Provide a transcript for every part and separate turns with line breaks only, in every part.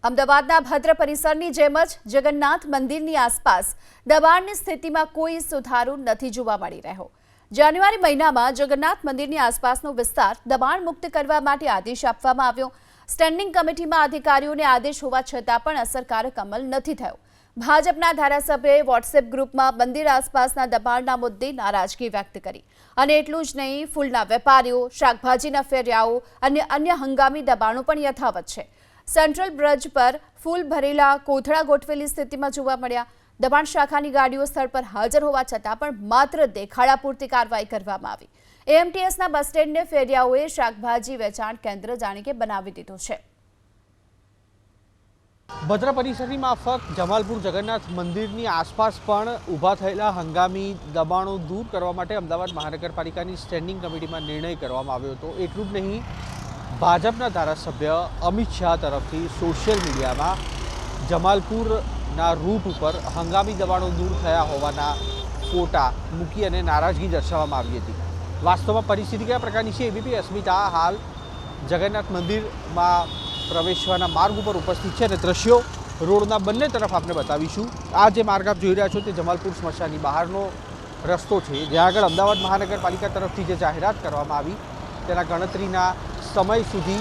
અમદાવાદના ભદ્ર પરિસરની જેમ જ જગન્નાથ મંદિરની આસપાસ દબાણની સ્થિતિમાં કોઈ સુધારો નથી જોવા મળી રહ્યો। જાન્યુઆરી મહિનામાં જગન્નાથ મંદિરની આસપાસનો વિસ્તાર દબાણ મુક્ત કરવા માટે આદેશ આપવામાં આવ્યો। સ્ટેન્ડિંગ કમિટીમાં અધિકારીઓને આદેશ હોવા છતાં પણ અસરકારક અમલ નથી થયો। ભાજપના ધારાસભ્યએ વોટ્સએપ ગ્રુપમાં મંદિર આસપાસના દબાણના મુદ્દે નારાજગી વ્યક્ત કરી અને એટલું જ નહીં, ફૂલના વેપારીઓ, શાકભાજીના ફેરિયાઓ અને અન્ય હંગામી દબાણો પણ યથાવત છે। સેન્ટ્રલ બ્રિજ પર ફૂલ ભરેલા કોથળા ગોઠવેલી સ્થિતિમાં જોવા મળ્યા। દબાણ શાખાની ગાડીઓ સ્થળ પર હાજર હોવા છતાં પણ માત્ર દેખાડા પૂરતી કાર્યવાહી કરવામાં આવી। એએમટીએસના બસ સ્ટેન્ડને ફેરિયાઓએ શાકભાજી વેચાણ કેન્દ્ર જાણે કે બનાવી દીધું છે।
ભદ્ર પરિસરની માફક જમાલપુર જગન્નાથ મંદિરની આસપાસ પણ ઊભા થયેલા હંગામી દબાણો દૂર કરવા માટે અમદાવાદ મહાનગરપાલિકાની સ્ટેન્ડિંગ કમિટીમાં નિર્ણય કરવામાં આવ્યો હતો। એટલું જ નહીં, ભાજપના ધારાસભ્ય અમિત શાહ તરફથી સોશિયલ મીડિયામાં જમાલપુરના રૂટ ઉપર હંગામી દબાણો દૂર થયા હોવાના ફોટા મૂકી અને નારાજગી દર્શાવવામાં આવી હતી। વાસ્તવમાં પરિસ્થિતિ કયા પ્રકારની છે? એબીપી અસ્મિતા હાલ જગન્નાથ મંદિરમાં પ્રવેશવાના માર્ગ ઉપર ઉપસ્થિત છે અને દ્રશ્યો રોડના બંને તરફ આપણે બતાવીશું। આ જે માર્ગ આપ જોઈ રહ્યા છો તે જમાલપુર સ્મશાનની બહારનો રસ્તો છે, જ્યાં આગળ અમદાવાદ મહાનગરપાલિકા તરફથી જે જાહેરાત કરવામાં આવી તેના ગણતરીના સમય સુધી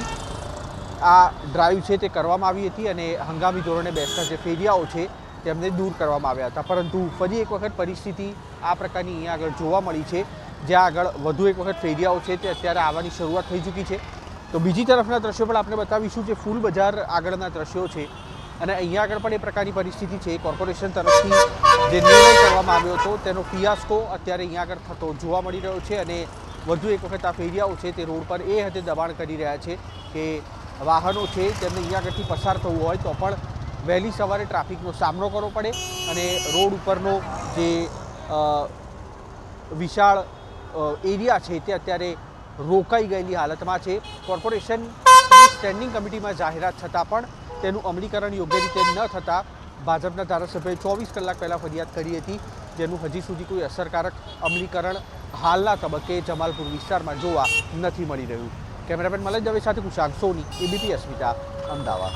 આ ડ્રાઈવ છે તે કરવામાં આવી હતી અને હંગામી ધોરણે બેસતા જે ફેરિયાઓ છે તેમને દૂર કરવામાં આવ્યા હતા। પરંતુ ફરી એક વખત પરિસ્થિતિ આ પ્રકારની અહીંયા આગળ જોવા મળી છે, જ્યાં આગળ વધુ એક વખત ફેરિયાઓ છે તે અત્યારે આવવાની શરૂઆત થઈ ચૂકી છે। તો બીજી તરફના દ્રશ્યો પણ આપણે બતાવીશું, જે ફૂલ બજાર આગળના દ્રશ્યો છે અને અહીંયા આગળ પણ એ પ્રકારની પરિસ્થિતિ છે। કોર્પોરેશન તરફથી જે નિર્ણય કરવામાં આવ્યો હતો તેનો ફિયાસ્કો અત્યારે અહીંયા આગળ થતો જોવા મળી રહ્યો છે અને વધુ એક વખત આ ફેરિયાઓ છે તે રોડ પર એ હદે દબાણ કરી રહ્યા છે કે વાહનો છે તેમને અહીંયા આગળથી પસાર થવું હોય તો પણ વહેલી સવારે ટ્રાફિકનો સામનો કરવો પડે અને રોડ ઉપરનો જે વિશાળ એરિયા છે તે અત્યારે રોકાઈ ગયેલી હાલતમાં છે। કોર્પોરેશન સ્ટેન્ડિંગ કમિટીમાં જાહેરાત છતાં પણ તેનું અમલીકરણ યોગ્ય રીતે ન થતાં ભાજપના ધારાસભ્યએ 24 કલાક પહેલાં ફરિયાદ કરી હતી, જેનું હજી સુધી કોઈ અસરકારક અમલીકરણ હાલના તબક્કે જમાલપુર વિસ્તારમાં જોવા નથી મળી રહ્યું। કેમેરામેન મલય દવે સાથે કુશાંક સોની, એબીપી અસ્મિતા, અમદાવાદ।